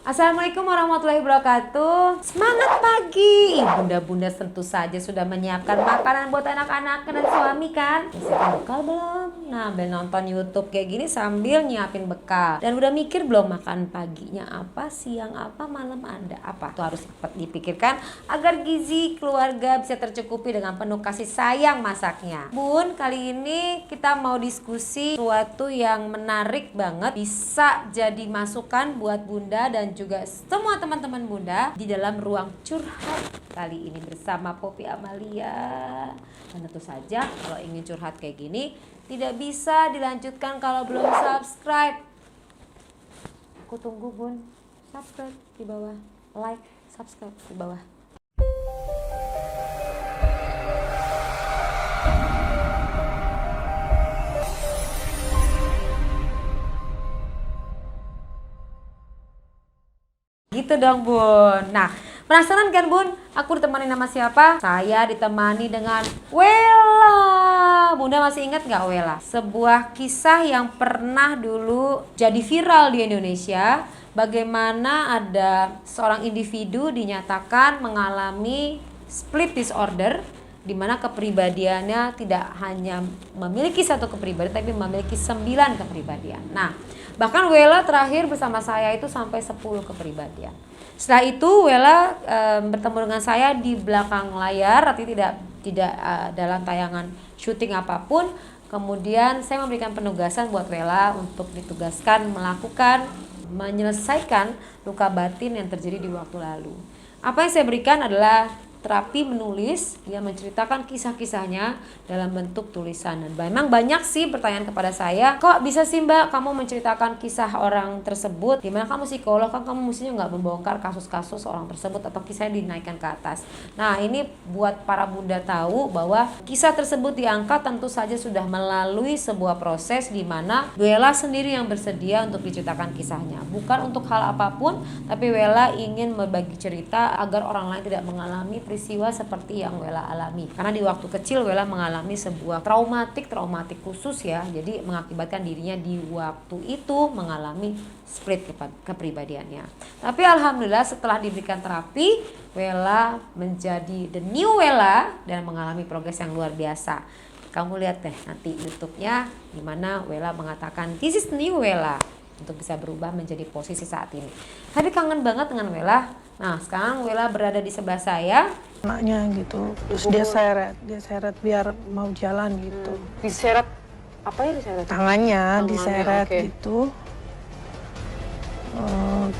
Assalamualaikum warahmatullahi wabarakatuh. Semangat pagi. Bunda-bunda tentu saja sudah menyiapkan makanan buat anak-anak dan suami kan? Siapin bekal belum? Nah, ambil nonton YouTube kayak gini sambil nyiapin bekal. Dan udah mikir belum makan paginya apa, siang apa, malam ada apa? Itu harus cepat dipikirkan agar gizi keluarga bisa tercukupi dengan penuh kasih sayang masaknya. Bun, kali ini kita mau diskusi sesuatu yang menarik banget, bisa jadi masukan buat bunda dan juga semua teman-teman bunda di dalam ruang curhat kali ini bersama Poppy Amalia. Dan tentu saja kalau ingin curhat kayak gini tidak bisa dilanjutkan kalau belum subscribe. Aku tunggu bun, subscribe di bawah, like, subscribe di bawah. Gitu dong bun. Nah, penasaran kan bun? Aku ditemani nama siapa? Saya ditemani dengan Wela. Bunda masih ingat gak Wela? Sebuah kisah yang pernah dulu jadi viral di Indonesia. Bagaimana ada seorang individu dinyatakan mengalami split disorder, di mana kepribadiannya tidak hanya memiliki satu kepribadian tapi memiliki 9 kepribadian. Nah, bahkan Wela terakhir bersama saya itu sampai 10 kepribadian. Setelah itu Wela bertemu dengan saya di belakang layar, artinya tidak dalam tayangan syuting apapun. Kemudian saya memberikan penugasan buat Wela untuk ditugaskan menyelesaikan luka batin yang terjadi di waktu lalu. Apa yang saya berikan adalah terapi menulis, dia menceritakan kisah-kisahnya dalam bentuk tulisan. Dan memang banyak sih pertanyaan kepada saya, kok bisa sih mbak kamu menceritakan kisah orang tersebut, dimana kamu psikolog kan kamu mestinya nggak membongkar kasus-kasus orang tersebut atau kisahnya dinaikkan ke atas. Nah, ini buat para bunda tahu bahwa kisah tersebut diangkat tentu saja sudah melalui sebuah proses di mana Wela sendiri yang bersedia untuk diceritakan kisahnya, bukan untuk hal apapun, tapi Wela ingin berbagi cerita agar orang lain tidak mengalami peristiwa seperti yang Wela alami. Karena di waktu kecil Wela mengalami sebuah traumatik khusus ya. Jadi mengakibatkan dirinya di waktu itu mengalami split kepribadiannya. Tapi alhamdulillah setelah diberikan terapi, Wela menjadi the new Wela dan mengalami progres yang luar biasa. Kamu lihat deh nanti YouTube-nya di mana Wela mengatakan this is new Wela, untuk bisa berubah menjadi posisi saat ini. Tapi kangen banget dengan Wela. Nah, sekarang Wela berada di sebelah saya. Anaknya gitu, terus dia seret biar mau jalan gitu. Diseret apa ya diseret? Tangannya diseret okay. gitu.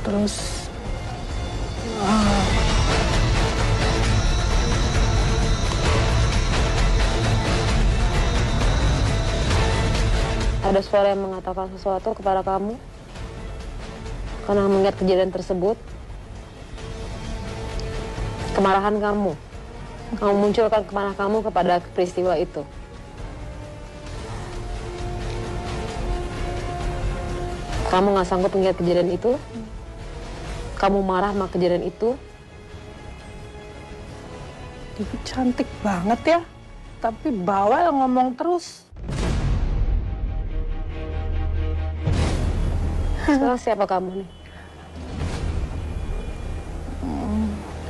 Terus Ada suara yang mengatakan sesuatu kepada kamu karena mengingat kejadian tersebut. Kemarahan kamu munculkan kemarahan kamu kepada peristiwa itu. Kamu nggak sanggup mengingat kejadian itu. Kamu marah sama kejadian itu. dia cantik banget ya, tapi bawel ngomong terus. Sekarang siapa kamu nih?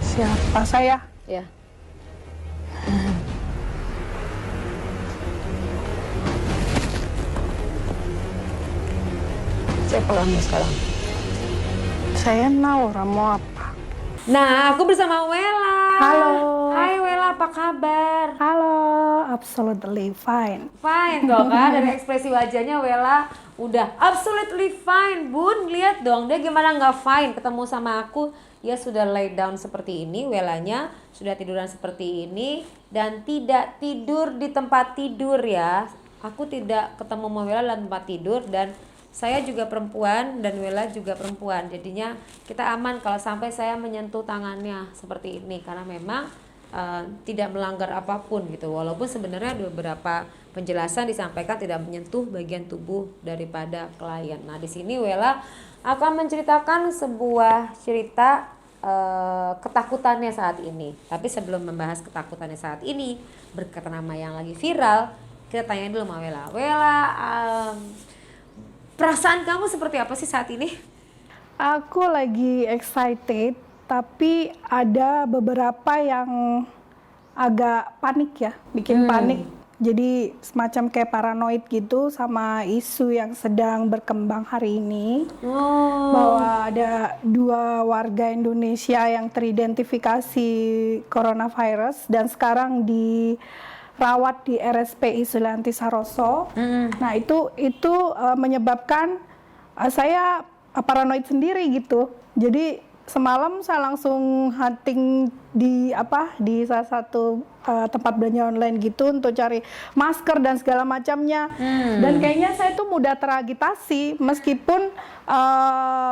Siapa saya? Ya. Siapa kamu sekarang? Saya Naura, mau apa? Nah, aku bersama Wela. Halo. Hai Wela, apa kabar? Halo, absolutely fine. Fine dong kan, dari ekspresi wajahnya Wela udah absolutely fine. Bun, lihat dong dia gimana nggak fine ketemu sama aku. Dia sudah lay down seperti ini, Welanya sudah tiduran seperti ini dan tidak tidur di tempat tidur ya. Aku tidak ketemu sama Wela dalam tempat tidur dan saya juga perempuan dan Wela juga perempuan. Jadinya kita aman kalau sampai saya menyentuh tangannya seperti ini karena memang tidak melanggar apapun gitu. Walaupun sebenarnya ada beberapa penjelasan disampaikan tidak menyentuh bagian tubuh daripada klien. Nah, di sini Wela akan menceritakan sebuah cerita ketakutannya saat ini. Tapi sebelum membahas ketakutannya saat ini berkaitan nama yang lagi viral, kita tanya dulu sama Wela. Wela, perasaan kamu seperti apa sih saat ini? Aku lagi excited, tapi ada beberapa yang agak panik ya, bikin panik. Jadi semacam kayak paranoid gitu sama isu yang sedang berkembang hari ini. Bahwa ada 2 warga Indonesia yang teridentifikasi coronavirus dan sekarang dirawat di RSPI Sulianti Saroso. Nah itu menyebabkan saya paranoid sendiri gitu. Jadi semalam saya langsung hunting di salah satu tempat belanja online gitu untuk cari masker dan segala macamnya. Dan kayaknya saya tuh mudah teragitasi meskipun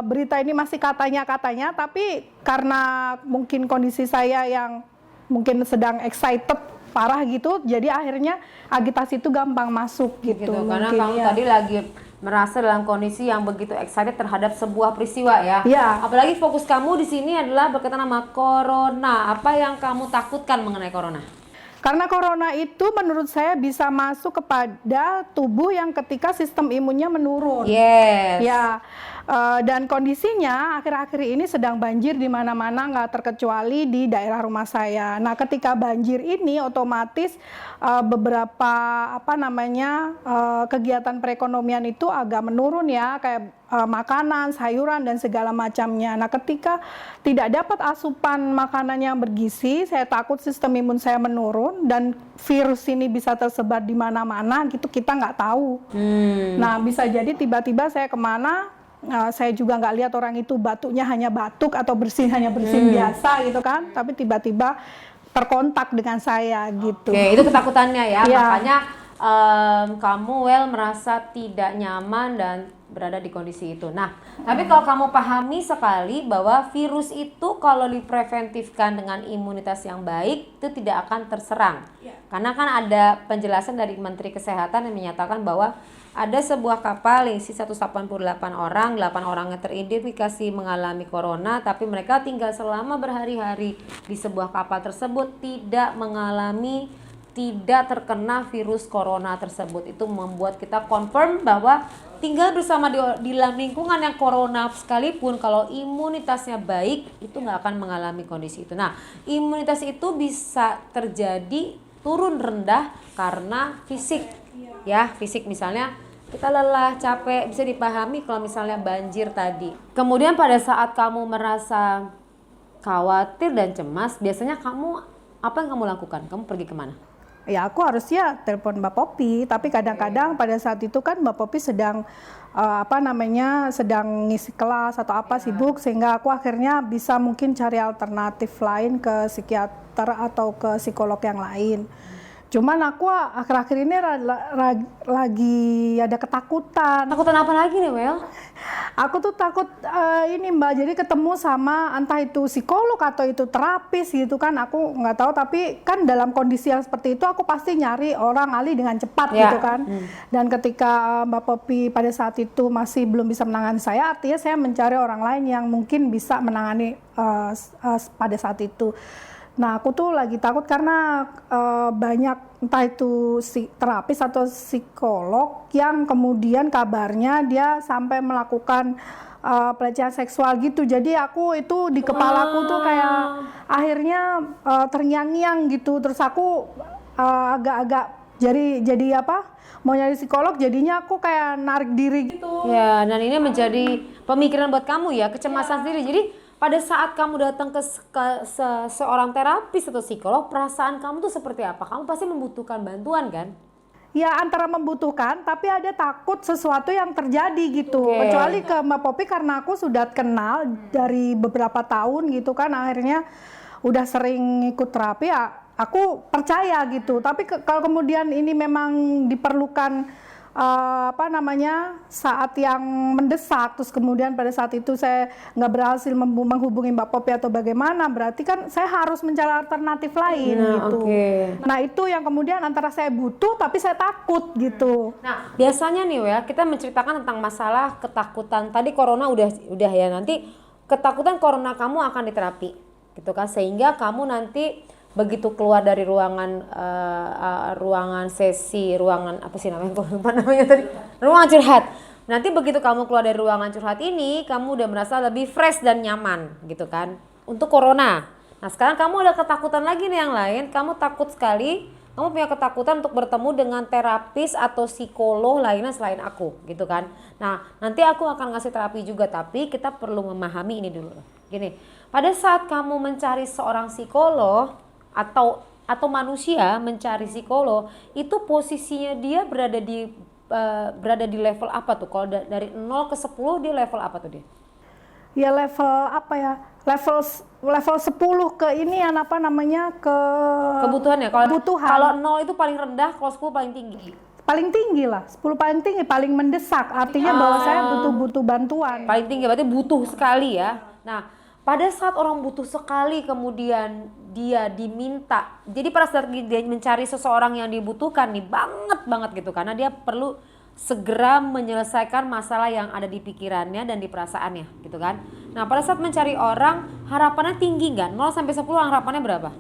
berita ini masih katanya, tapi karena mungkin kondisi saya yang mungkin sedang excited parah gitu, jadi akhirnya agitasi itu gampang masuk gitu. Karena mungkin, kamu ya. tadi lagi merasa dalam kondisi yang begitu excited terhadap sebuah peristiwa ya. Iya. Apalagi fokus kamu di sini adalah berkaitan sama corona. Apa yang kamu takutkan mengenai corona? Karena corona itu menurut saya bisa masuk kepada tubuh yang ketika sistem imunnya menurun. Yes. Ya, dan kondisinya akhir-akhir ini sedang banjir di mana-mana, nggak terkecuali di daerah rumah saya. Nah, ketika banjir ini otomatis beberapa kegiatan perekonomian itu agak menurun ya, kayak makanan, sayuran dan segala macamnya. Nah, ketika tidak dapat asupan makanan yang bergizi, saya takut sistem imun saya menurun dan virus ini bisa tersebar di mana-mana gitu, kita nggak tahu. Nah, bisa jadi tiba-tiba saya kemana, saya juga nggak lihat orang itu batuknya hanya batuk atau hanya bersin biasa gitu kan, tapi tiba-tiba terkontak dengan saya gitu. Oke, itu ketakutannya ya. Iya. Makanya kamu merasa tidak nyaman dan berada di kondisi itu. Nah, tapi kalau kamu pahami sekali bahwa virus itu kalau dipreventifkan dengan imunitas yang baik itu tidak akan terserang. Karena kan ada penjelasan dari Menteri Kesehatan yang menyatakan bahwa ada sebuah kapal yang isi 188 orang, 8 orangnya teridentifikasi mengalami corona, tapi mereka tinggal selama berhari-hari di sebuah kapal tersebut tidak terkena virus corona tersebut. Itu membuat kita confirm bahwa tinggal bersama di dalam lingkungan yang corona sekalipun, kalau imunitasnya baik itu nggak akan mengalami kondisi itu. Nah, imunitas itu bisa terjadi turun rendah karena fisik. Ya, fisik misalnya kita lelah, capek, bisa dipahami kalau misalnya banjir tadi. Kemudian pada saat kamu merasa khawatir dan cemas, biasanya apa yang kamu lakukan? Kamu pergi kemana? Ya aku harusnya telepon Mbak Popi, tapi kadang-kadang pada saat itu kan Mbak Popi sedang sedang ngisi kelas atau sibuk, sehingga aku akhirnya bisa mungkin cari alternatif lain ke psikiater atau ke psikolog yang lain. Cuman aku akhir-akhir ini lagi ada ketakutan. Takutan apa lagi nih, Wel? Aku tuh takut ini Mbak, jadi ketemu sama entah itu psikolog atau itu terapis gitu kan, aku nggak tahu, tapi kan dalam kondisi yang seperti itu aku pasti nyari orang ahli dengan cepat gitu kan. Dan ketika Mbak Popi pada saat itu masih belum bisa menangani saya, artinya saya mencari orang lain yang mungkin bisa menangani pada saat itu. Nah, aku tuh lagi takut karena banyak entah itu terapis atau psikolog yang kemudian kabarnya dia sampai melakukan pelecehan seksual gitu. Jadi aku itu di kepalaku tuh kayak akhirnya terngiang-ngiang gitu. Terus aku agak-agak jadi mau nyari psikolog, jadinya aku kayak narik diri gitu. Ya, dan ini menjadi pemikiran buat kamu ya, kecemasan sendiri. Jadi pada saat kamu datang ke seorang terapis atau psikolog, perasaan kamu tuh seperti apa? Kamu pasti membutuhkan bantuan kan? Ya antara membutuhkan, tapi ada takut sesuatu yang terjadi gitu. Kecuali ke Mbak Popi karena aku sudah kenal dari beberapa tahun gitu kan, akhirnya udah sering ikut terapi, ya aku percaya gitu. Tapi kalau kemudian ini memang diperlukan saat yang mendesak, terus kemudian pada saat itu saya nggak berhasil menghubungi Mbak Popi atau bagaimana, berarti kan saya harus mencari alternatif lain gitu. Nah itu yang kemudian antara saya butuh tapi saya takut gitu. Nah biasanya nih Wel, kita menceritakan tentang masalah ketakutan. Tadi corona udah ya, nanti ketakutan corona kamu akan diterapi gitu kan, sehingga kamu nanti begitu keluar dari ruangan ruangan apa sih namanya, lupa namanya tadi, ruangan curhat, Nanti begitu kamu keluar dari ruangan curhat ini, kamu udah merasa lebih fresh dan nyaman gitu kan. Untuk corona. Nah sekarang kamu ada ketakutan lagi nih yang lain, kamu takut sekali, kamu punya ketakutan untuk bertemu dengan terapis atau psikolog lainnya selain aku gitu kan. Nah nanti aku akan ngasih terapi juga, tapi kita perlu memahami ini dulu. Gini, pada saat kamu mencari seorang psikolog atau manusia mencari psikolog, itu posisinya dia berada di level apa tuh? Kalau dari 0 ke 10 dia level apa tuh dia? Ya level apa ya? Level 10 ke ini apa namanya? Ke Kebutuhannya. kebutuhan. Kalau 0 itu paling rendah, kalau 10 paling tinggi. Paling tinggi lah, 10 paling tinggi, paling mendesak. Artinya bahwa saya butuh bantuan. Paling tinggi berarti butuh sekali ya. Nah, pada saat orang butuh sekali kemudian dia diminta. Jadi pada saat dia mencari seseorang yang dibutuhkan nih banget gitu, karena dia perlu segera menyelesaikan masalah yang ada di pikirannya dan di perasaannya gitu kan. Nah, pada saat mencari orang harapannya tinggi nggak? 0 sampai 10 harapannya berapa?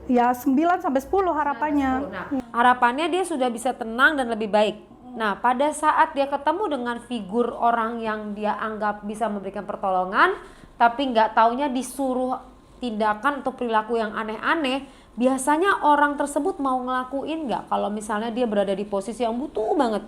Ya 9 sampai 10 harapannya. Nah, harapannya dia sudah bisa tenang dan lebih baik. Nah, pada saat dia ketemu dengan figur orang yang dia anggap bisa memberikan pertolongan, tapi nggak taunya disuruh tindakan atau perilaku yang aneh-aneh, biasanya orang tersebut mau ngelakuin nggak kalau misalnya dia berada di posisi yang butuh banget?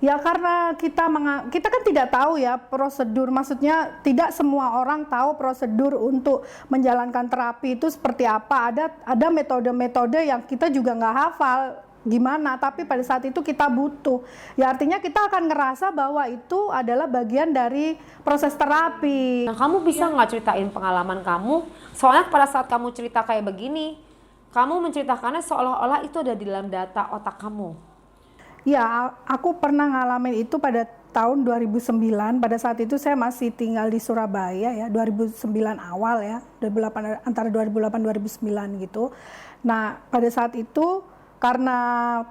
Ya karena kita kan tidak tahu ya prosedur, maksudnya tidak semua orang tahu prosedur untuk menjalankan terapi itu seperti apa. Ada metode-metode yang kita juga nggak hafal gimana, tapi pada saat itu kita butuh. Ya artinya kita akan ngerasa bahwa itu adalah bagian dari proses terapi. Nah, kamu bisa nggak ceritain pengalaman kamu? Soalnya pada saat kamu cerita kayak begini, kamu menceritakannya seolah-olah itu ada di dalam data otak kamu. Ya, aku pernah ngalamin itu pada tahun 2009. Pada saat itu saya masih tinggal di Surabaya ya, 2009 awal ya, 2008, antara 2008 2009 gitu. Nah, pada saat itu karena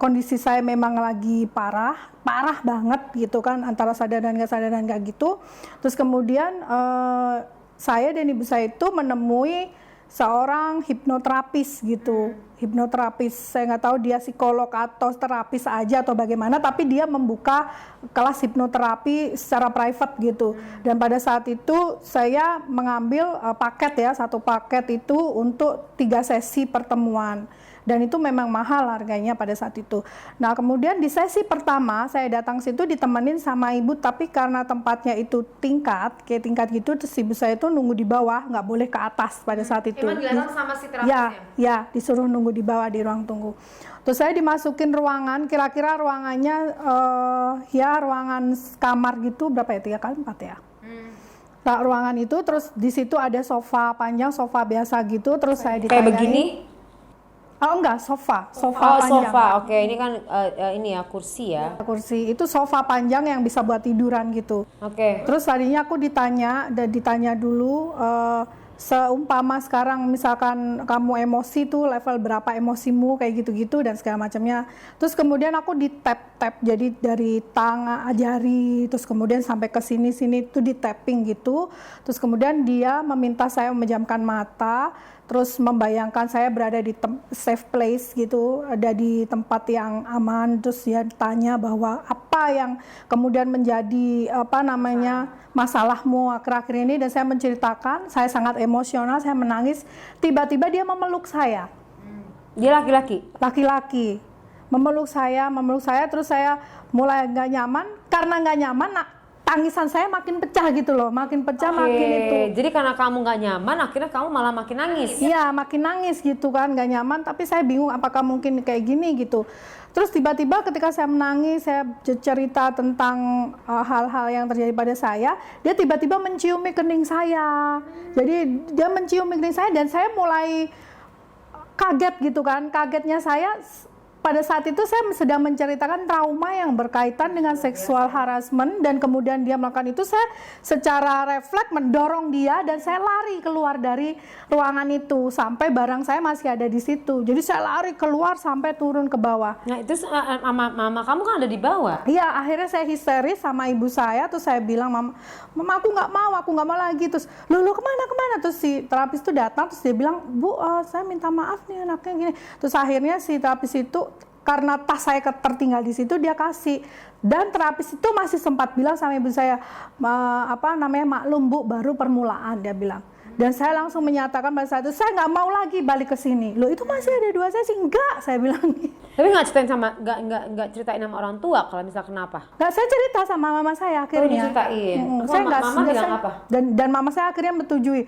kondisi saya memang lagi parah banget gitu kan, antara sadar dan nggak sadar dan nggak gitu. Terus kemudian saya dan ibu saya itu menemui seorang hipnoterapis gitu. Hipnoterapis, saya nggak tahu dia psikolog atau terapis aja atau bagaimana, tapi dia membuka kelas hipnoterapi secara private gitu. Dan pada saat itu saya mengambil paket ya, satu paket itu untuk 3 sesi pertemuan. Dan itu memang mahal harganya pada saat itu. Nah kemudian di sesi pertama saya datang situ ditemenin sama ibu, tapi karena tempatnya itu kayak tingkat gitu, terus ibu saya itu nunggu di bawah, nggak boleh ke atas pada saat itu. Emang dilarang sama si terapisnya? Ya, disuruh nunggu di bawah di ruang tunggu. Terus saya dimasukin ruangan, kira-kira ruangannya ya ruangan kamar gitu, berapa ya, 3 kali 4 ya. Nah, ruangan itu terus di situ ada sofa panjang, sofa biasa gitu, terus saya ditanyain. Kayak begini? Oh enggak, sofa Oh panjang. sofa, oke. Ini kan ini ya kursi ya. Kursi itu sofa panjang yang bisa buat tiduran gitu. Oke. Terus tadinya aku ditanya dulu seumpama sekarang misalkan kamu emosi tuh level berapa emosimu kayak gitu-gitu dan segala macamnya. Terus kemudian aku di tap jadi dari tangan jari terus kemudian sampai ke sini tuh di tapping gitu. Terus kemudian dia meminta saya memejamkan mata, terus membayangkan saya berada di safe place gitu, ada di tempat yang aman. Terus dia tanya bahwa apa yang kemudian menjadi masalahmu akhir-akhir ini, dan saya menceritakan, saya sangat emosional, saya menangis. Tiba-tiba dia memeluk saya. Dia laki-laki? Laki-laki. Memeluk saya, terus saya mulai nggak nyaman. Karena nggak nyaman, tangisan saya makin pecah gitu loh, makin pecah. Makin itu. Jadi karena kamu nggak nyaman, akhirnya kamu malah makin nangis? Iya, makin nangis gitu kan, nggak nyaman. Tapi saya bingung apakah mungkin kayak gini gitu. Terus tiba-tiba ketika saya menangis, saya cerita tentang hal-hal yang terjadi pada saya, dia tiba-tiba menciumi kening saya. Jadi dia menciumi kening saya dan saya mulai kaget gitu kan. Kagetnya saya pada saat itu saya sedang menceritakan trauma yang berkaitan dengan seksual harassment, dan kemudian dia melakukan itu, saya secara refleks mendorong dia dan saya lari keluar dari ruangan itu sampai barang saya masih ada di situ. Jadi saya lari keluar sampai turun ke bawah. Nah itu mama kamu kan ada di bawah? Iya, akhirnya saya histeris sama ibu saya, terus saya bilang, mama aku nggak mau lagi. Terus lu kemana? Terus si terapis itu datang, terus dia bilang, Bu, saya minta maaf nih anaknya gini. Terus akhirnya si terapis itu karena tas saya tertinggal di situ, dia kasih. Dan terapis itu masih sempat bilang sama ibu saya, maklum Bu, baru permulaan, dia bilang. Dan saya langsung menyatakan pada saat itu, saya nggak mau lagi balik ke sini. Loh, itu masih ada 2 sesi? Enggak, saya bilang. Tapi nggak ceritain sama orang tua kalau misal kenapa? Nggak, saya cerita sama mama saya akhirnya. Diceritain. Saya nggak, mama bilang apa? Dan mama saya akhirnya menyetujui.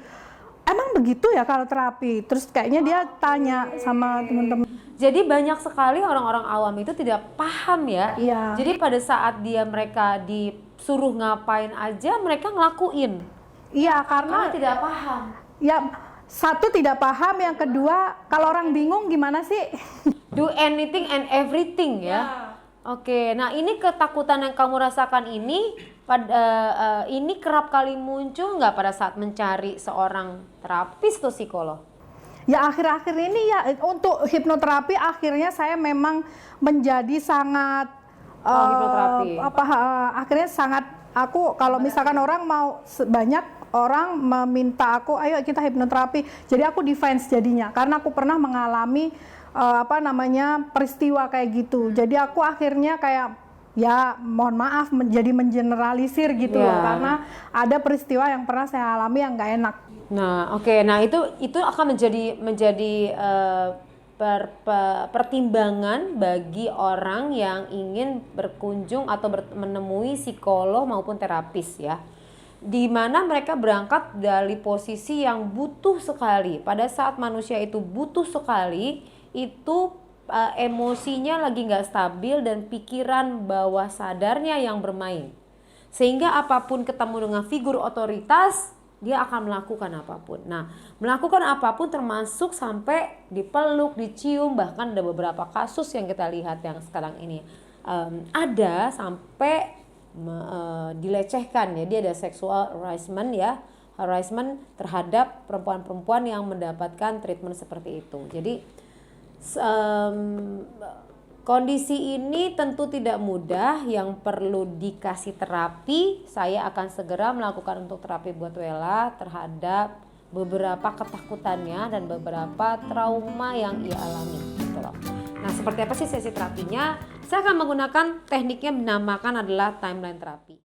Emang begitu ya kalau terapi? Terus kayaknya dia tanya sama teman-teman. Jadi banyak sekali orang-orang awam itu tidak paham ya. Iya. Jadi pada saat mereka disuruh ngapain aja, mereka ngelakuin. Iya, karena tidak paham. ya, satu tidak paham, yang kedua kalau orang bingung gimana sih? Do anything and everything ya. Oke, nah ini ketakutan yang kamu rasakan ini ini kerap kali muncul nggak pada saat mencari seorang terapis atau psikolog? Ya akhir-akhir ini ya untuk hipnoterapi akhirnya saya memang menjadi sangat hipnoterapi. Akhirnya sangat aku kalau misalkan orang mau banyak orang meminta aku ayo kita hipnoterapi. Jadi aku defense jadinya karena aku pernah mengalami peristiwa kayak gitu. Jadi aku akhirnya kayak ya mohon maaf jadi mengeneralisir gitu loh, karena ada peristiwa yang pernah saya alami yang nggak enak. Nah, oke. Nah, itu akan menjadi pertimbangan bagi orang yang ingin berkunjung atau menemui psikolog maupun terapis ya. Di mana mereka berangkat dari posisi yang butuh sekali. Pada saat manusia itu butuh sekali, itu emosinya lagi nggak stabil dan pikiran bawah sadarnya yang bermain. Sehingga apapun ketemu dengan figur otoritas, dia akan melakukan apapun. Nah, melakukan apapun termasuk sampai dipeluk, dicium, bahkan ada beberapa kasus yang kita lihat yang sekarang ini ada sampai dilecehkan ya. Dia ada sexual harassment ya, harassment terhadap perempuan-perempuan yang mendapatkan treatment seperti itu. Jadi kondisi ini tentu tidak mudah, yang perlu dikasih terapi. Saya akan segera melakukan untuk terapi buat Wela terhadap beberapa ketakutannya dan beberapa trauma yang ia alami gitu loh. Nah, seperti apa sih sesi terapinya? Saya akan menggunakan tekniknya dinamakan adalah timeline terapi.